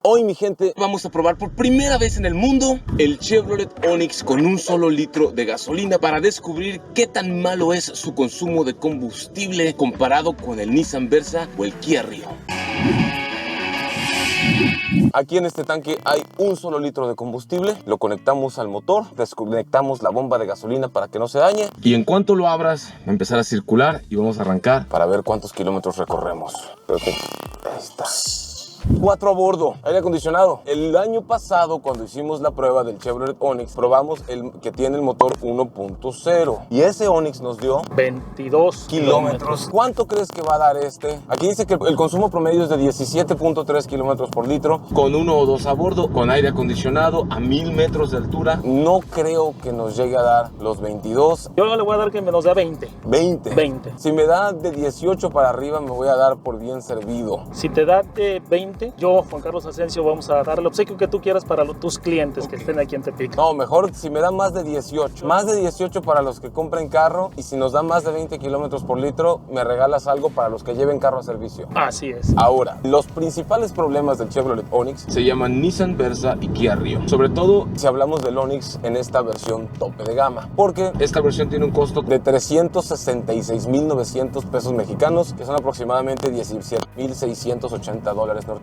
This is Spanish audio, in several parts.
Hoy, mi gente, vamos a probar por primera vez en el mundo el Chevrolet Onix con un solo litro de gasolina para descubrir qué tan malo es su consumo de combustible comparado con el Nissan Versa o el Kia Rio. Aquí en este tanque hay un solo litro de combustible, lo conectamos al motor, desconectamos la bomba de gasolina para que no se dañe y en cuanto lo abras va a empezar a circular y vamos a arrancar para ver cuántos kilómetros recorremos. Creo que ahí está. 4 a bordo, aire acondicionado. El año pasado, cuando hicimos la prueba del Chevrolet Onix, probamos el que tiene el motor 1.0 y ese Onix nos dio 22 kilómetros. ¿Cuánto crees que va a dar este? Aquí dice que el consumo promedio es de 17.3 kilómetros por litro, con 1 o 2 a bordo, con aire acondicionado a 1000 metros de altura. No creo que nos llegue a dar los 22. Yo le voy a dar que nos da 20. 20. Si me da de 18 para arriba, me voy a dar por bien servido. Si te da de 20, yo, Juan Carlos Asensio, vamos a dar el obsequio que tú quieras para tus clientes que estén aquí en Tepic. No, mejor si me da más de 18. Más de 18 para los que compren carro, y si nos da más de 20 kilómetros por litro, me regalas algo para los que lleven carro a servicio. Así es. Ahora, los principales problemas del Chevrolet Onix se llaman Nissan Versa y Kia Rio. Sobre todo si hablamos del Onix en esta versión tope de gama, porque esta versión tiene un costo de 366,900 pesos mexicanos, que son aproximadamente 17,680 dólares norteamericanos,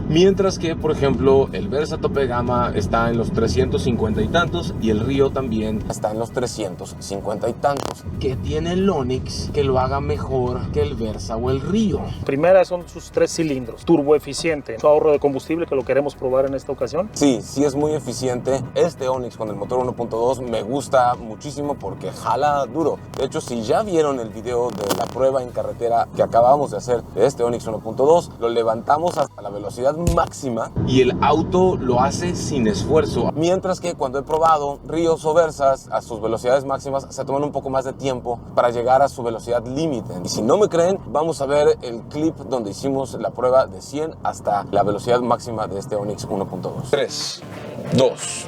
mientras que, por ejemplo, el Versa tope de gama está en los 350 y tantos y el Rio también está en los 350 y tantos. ¿Qué tiene el Onix que lo haga mejor que el Versa o el Rio? Primera son sus 3 cilindros, turbo eficiente, su ahorro de combustible que lo queremos probar en esta ocasión. Sí es muy eficiente. Este Onix con el motor 1.2 me gusta muchísimo porque jala duro. De hecho, si ya vieron el video de la prueba en carretera que acabamos de hacer de este Onix 1.2, lo levantamos a la velocidad máxima y el auto lo hace sin esfuerzo, mientras que cuando he probado Rios o Versas a sus velocidades máximas se toman un poco más de tiempo para llegar a su velocidad límite. Y si no me creen, vamos a ver el clip donde hicimos la prueba de 100 hasta la velocidad máxima de este Onix 1.2. 3, 2,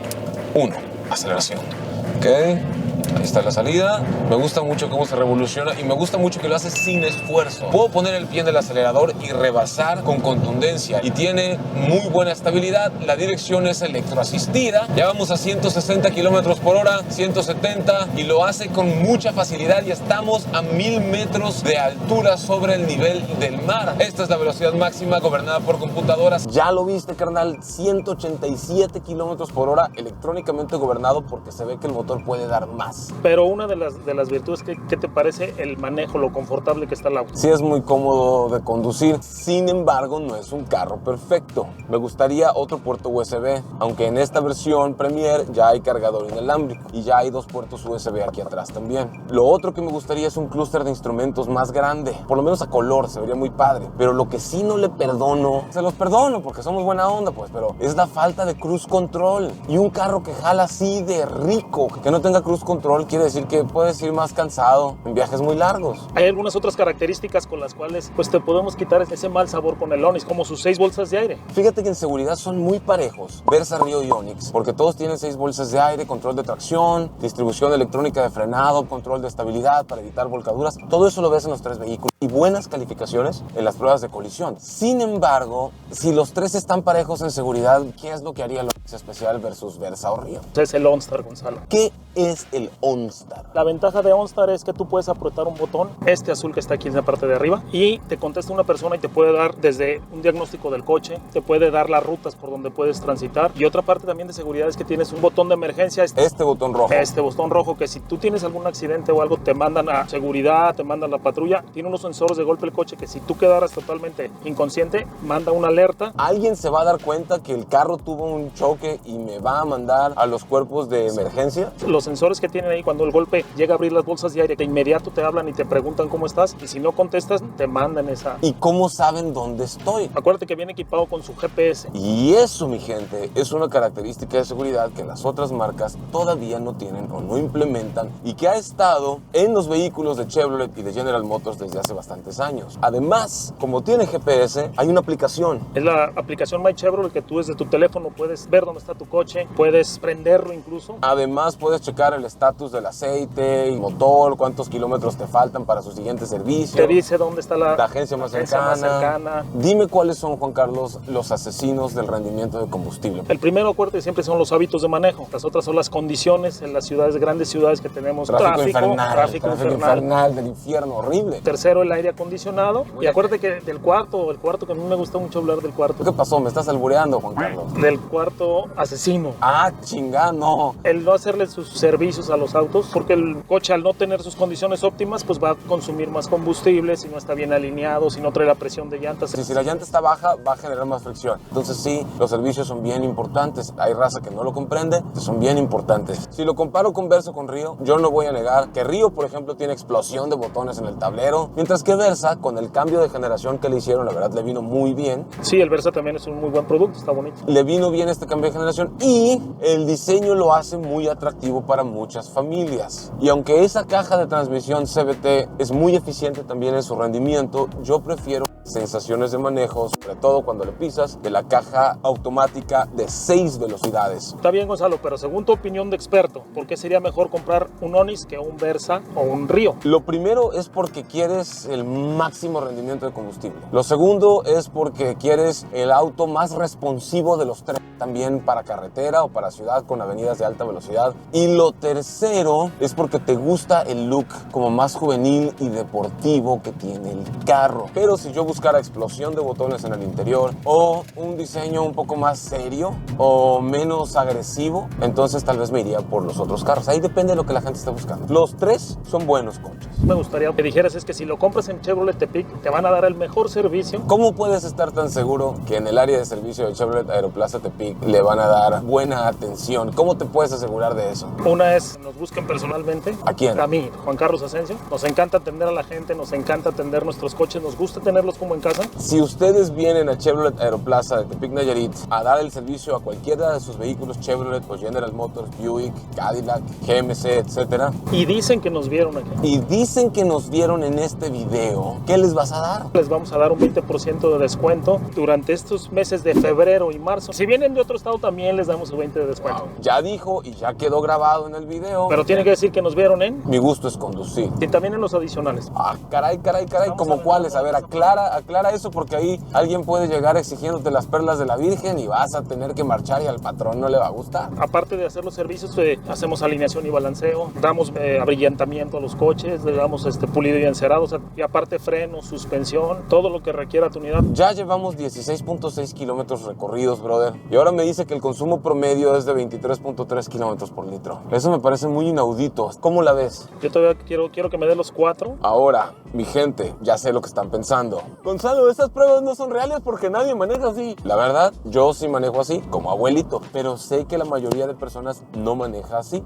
1, aceleración. Ok, ahí está la salida. Me gusta mucho cómo se revoluciona y me gusta mucho que lo hace sin esfuerzo. Puedo poner el pie en el acelerador y rebasar con contundencia y tiene muy buena estabilidad. La dirección es electroasistida. Ya vamos a 160 kilómetros por hora, 170, y lo hace con mucha facilidad y estamos a 1000 metros de altura sobre el nivel del mar. Esta es la velocidad máxima gobernada por computadoras. Ya lo viste, carnal, 187 kilómetros por hora electrónicamente gobernado, porque se ve que el motor puede dar más. Pero una de las virtudes, ¿qué te parece el manejo, lo confortable que está el auto? Sí, es muy cómodo de conducir. Sin embargo, no es un carro perfecto. Me gustaría otro puerto USB, aunque en esta versión Premier ya hay cargador inalámbrico y ya hay 2 puertos USB aquí atrás también. Lo otro que me gustaría es un clúster de instrumentos más grande, por lo menos a color, se vería muy padre. Pero lo que sí no le perdono, se los perdono porque somos buena onda, pues, pero es la falta de cruise control. Y un carro que jala así de rico, que no tenga cruise control, quiere decir que puedes ir más cansado en viajes muy largos. Hay algunas otras características con las cuales pues te podemos quitar ese mal sabor con el Onix, como sus 6 bolsas de aire. Fíjate que en seguridad son muy parejos Versa, Rio y Onix, porque todos tienen 6 bolsas de aire, control de tracción, distribución electrónica de frenado, control de estabilidad para evitar volcaduras. Todo eso lo ves en los 3 vehículos y buenas calificaciones en las pruebas de colisión. Sin embargo, si los 3 están parejos en seguridad, ¿qué es lo que haría el Onix especial versus Versa o Rio? Es el OnStar, Gonzalo. ¿Qué es el OnStar? La ventaja de OnStar es que tú puedes apretar un botón, este azul que está aquí en la parte de arriba, y te contesta una persona y te puede dar desde un diagnóstico del coche, te puede dar las rutas por donde puedes transitar, y otra parte también de seguridad es que tienes un botón de emergencia. Este botón rojo. Este botón rojo, que si tú tienes algún accidente o algo, te mandan a seguridad, te mandan a la patrulla. Tiene unos sensores de golpe el coche que si tú quedaras totalmente inconsciente, manda una alerta. ¿Alguien se va a dar cuenta que el carro tuvo un choque y me va a mandar a los cuerpos de emergencia? Los sensores que tienen ahí, cuando el golpe llega a abrir las bolsas de aire, de inmediato te hablan y te preguntan cómo estás, y si no contestas, te mandan esa. ¿Y cómo saben dónde estoy? Acuérdate que viene equipado con su GPS. Y eso, mi gente, es una característica de seguridad que las otras marcas todavía no tienen o no implementan, y que ha estado en los vehículos de Chevrolet y de General Motors desde hace bastantes años. Además, como tiene GPS, hay una aplicación. Es la aplicación My Chevrolet que tú desde tu teléfono puedes ver dónde está tu coche, puedes prenderlo incluso. Además, puedes checar el estatus del aceite y motor, cuántos kilómetros te faltan para su siguiente servicio. Te dice dónde está la agencia más cercana. Dime cuáles son, Juan Carlos, los asesinos del rendimiento de combustible. El primero, acuérdate, siempre son los hábitos de manejo. Las otras son las condiciones en las ciudades, grandes ciudades que tenemos. Tráfico infernal del infierno, horrible. Tercero, el aire acondicionado. Y acuérdate que el cuarto que a mí me gusta mucho hablar del cuarto. ¿Qué pasó? ¿Me estás albureando, Juan Carlos? Del cuarto asesino. Ah, chingada, no. El no hacerle sus servicios a los autos, porque el coche, al no tener sus condiciones óptimas, pues va a consumir más combustible si no está bien alineado, si no trae la presión de llantas. Si la llanta está baja, va a generar más fricción. Entonces sí, los servicios son bien importantes. Hay raza que no lo comprende, que son bien importantes. Si lo comparo con Versa, con Río, yo no voy a negar que Río, por ejemplo, tiene explosión de botones en el tablero, mientras que Versa, con el cambio de generación que le hicieron, la verdad le vino muy bien. Sí, el Versa también es un muy buen producto, está bonito. Le vino bien este cambio de generación y el diseño lo hace muy atractivo para muchas familias. Y aunque esa caja de transmisión CVT es muy eficiente también en su rendimiento, yo prefiero sensaciones de manejo, sobre todo cuando le pisas, de la caja automática de 6 velocidades. Está bien, Gonzalo, pero según tu opinión de experto, ¿por qué sería mejor comprar un Onix que un Versa o un Río? Lo primero es porque quieres el máximo rendimiento de combustible. Lo segundo es porque quieres el auto más responsivo de los tres, también para carretera o para ciudad con avenidas de alta velocidad. Y lo tercero es porque te gusta el look como más juvenil y deportivo que tiene el carro. Pero si yo buscara explosión de botones en el interior o un diseño un poco más serio o menos agresivo, entonces tal vez me iría por los otros carros. Ahí depende de lo que la gente esté buscando. Los tres son buenos coches. Me gustaría que dijeras es que si lo compras en Chevrolet Tepic te van a dar el mejor servicio. ¿Cómo puedes estar tan seguro que en el área de servicio de Chevrolet Aeroplaza Tepic le van a dar buena atención? ¿Cómo te puedes asegurar de eso? Una es, nos busquen personalmente. ¿A quién? A mí, Juan Carlos Asensio. Nos encanta atender a la gente, nos encanta atender nuestros coches, nos gusta tenerlos como en casa. Si ustedes vienen a Chevrolet Aeroplaza de Tepic Nayarit a dar el servicio a cualquiera de sus vehículos Chevrolet o General Motors, Buick, Cadillac, GMC, etcétera, y dicen que nos vieron aquí, y dicen que nos vieron en este video, ¿qué les vas a dar? Les vamos a dar un 20% de descuento durante estos meses de febrero y marzo. Si vienen de otro estado también les damos el 20% de descuento. Wow. Ya dijo y ya quedó grabado en el video. Pero tiene que decir que nos vieron en... Mi gusto es conducir. Y también en los adicionales. Ah, caray, ¿cómo cuáles? A ver, aclara eso, porque ahí alguien puede llegar exigiéndote las perlas de la Virgen y vas a tener que marchar y al patrón no le va a gustar. Aparte de hacer los servicios, hacemos alineación y balanceo, damos abrillantamiento a los coches, le damos pulido y encerado, o sea, y aparte freno, suspensión, todo lo que requiera tu unidad. Ya llevamos 16.6 kilómetros recorridos, brother, y ahora me dice que el consumo promedio es de 23.3 kilómetros por litro. Eso me parece muy inaudito. ¿Cómo la ves? Yo todavía quiero que me dé los 4. Ahora, mi gente, ya sé lo que están pensando. Gonzalo, estas pruebas no son reales porque nadie maneja así. La verdad, yo sí manejo así, como abuelito, pero sé que la mayoría de personas no maneja así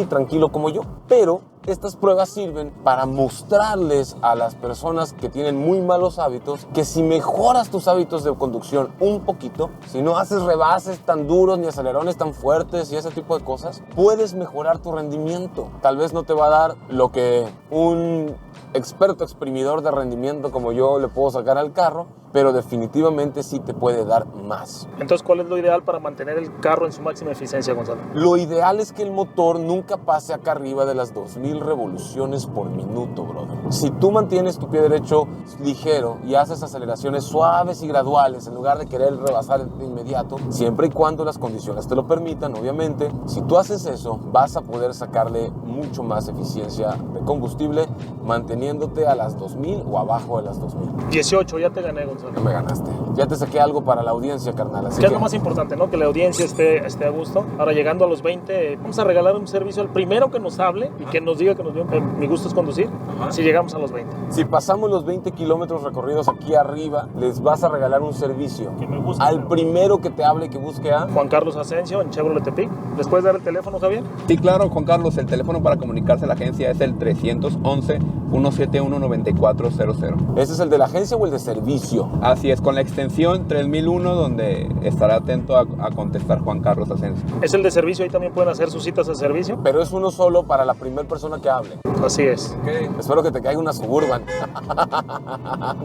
tranquilo como yo. Pero estas pruebas sirven para mostrarles a las personas que tienen muy malos hábitos que si mejoras tus hábitos de conducción un poquito, si no haces rebases tan duros ni acelerones tan fuertes y ese tipo de cosas, puedes mejorar tu rendimiento. Tal vez no te va a dar lo que un experto exprimidor de rendimiento como yo le puedo sacar al carro, pero definitivamente sí te puede dar más. Entonces, ¿cuál es lo ideal para mantener el carro en su máxima eficiencia, Gonzalo? Lo ideal es que el motor nunca pase acá arriba de las 2000 revoluciones por minuto, brother. Si tú mantienes tu pie derecho ligero y haces aceleraciones suaves y graduales en lugar de querer rebasar de inmediato, siempre y cuando las condiciones te lo permitan, obviamente, si tú haces eso, vas a poder sacarle mucho más eficiencia de combustible manteniéndote a las 2000 o abajo de las 2000. 18, ya te gané, Gonzalo. Ya me ganaste. Ya te saqué algo para la audiencia, carnal. Así que es lo más importante, ¿no? Que la audiencia esté a gusto. Ahora, llegando a los 20, vamos a regalar un servicio al primero que nos hable y que nos diga que nos dio mi gusto es conducir. Si llegamos a los 20. Si pasamos los 20 kilómetros recorridos aquí arriba, les vas a regalar un servicio al primero que te hable y que busque a Juan Carlos Asensio en Chevrolet Tepic. ¿Les puedes dar el teléfono, Javier? Sí, claro, Juan Carlos. El teléfono para comunicarse a la agencia es el 311-171-9400. ¿Ese es el de la agencia o el de servicio? Así es, con la extensión 3001, donde estará atento a contestar Juan Carlos Asensio. Es el de servicio, ahí también pueden hacer sus citas de servicio. Pero es uno solo para la primera persona que hable. Así es. Okay. Espero que te caiga una Suburban.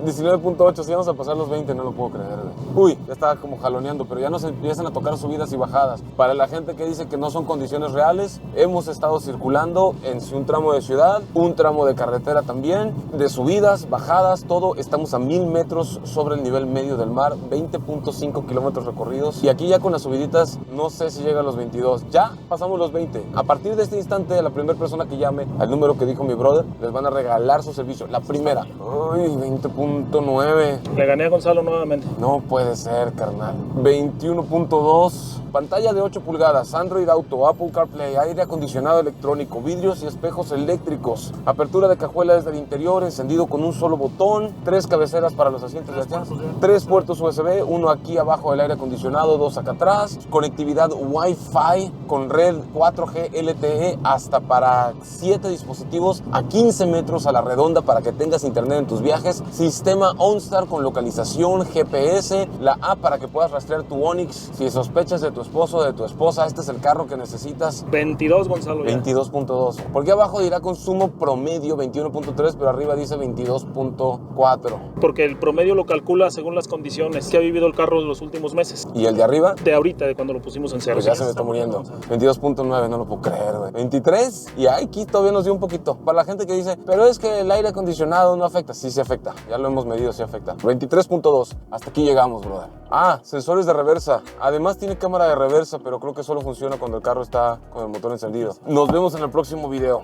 19.8, si vamos a pasar los 20, no lo puedo creer. Uy, ya estaba como jaloneando, pero ya nos empiezan a tocar subidas y bajadas. Para la gente que dice que no son condiciones reales, hemos estado circulando en un tramo de ciudad, un tramo de carretera también, de subidas, bajadas, todo. Estamos a 1000 metros sobre el nivel medio del mar, 20.5 kilómetros recorridos. Y aquí ya con las subiditas, no sé si llega a los 22. Ya pasamos los 20. A partir de este instante, a la primera persona que llame al número que dijo mi brother, les van a regalar su servicio. La primera. Uy, 20.9. Le gané a Gonzalo nuevamente. No puede ser, carnal. 21.2. Pantalla de 8 pulgadas, Android Auto, Apple CarPlay, aire acondicionado electrónico, vidrios y espejos eléctricos, apertura de cajuela desde el interior, encendido con un solo botón, 3 cabeceras para los asientos de atrás, 3 puertos USB, uno aquí abajo del aire acondicionado, 2 acá atrás, conectividad Wi-Fi con red 4G LTE hasta para 7 dispositivos a 15 metros a la redonda para que tengas internet en tus viajes, sistema OnStar con localización, GPS, la app para que puedas rastrear tu Onix si sospechas de tu esposo o de tu esposa. Este es el carro que necesitas. 22, Gonzalo. 22.2. Porque abajo dirá consumo promedio 21.3, pero arriba dice 22.4. Porque el promedio lo calcula según las condiciones que ha vivido el carro en los últimos meses. ¿Y el de arriba? De ahorita, de cuando lo pusimos en Pues servicio. ya se me está muriendo. 22.9, no lo puedo creer, güey. 23 y aquí todavía nos dio un poquito. Para la gente que dice, pero es que el aire acondicionado no afecta. Sí, se afecta. Ya lo hemos medido, sí afecta. 23.2. Hasta aquí llegamos, brother. Ah, sensores de reversa. Además tiene cámara de reversa, pero creo que solo funciona cuando el carro está con el motor encendido. Nos vemos en el próximo video.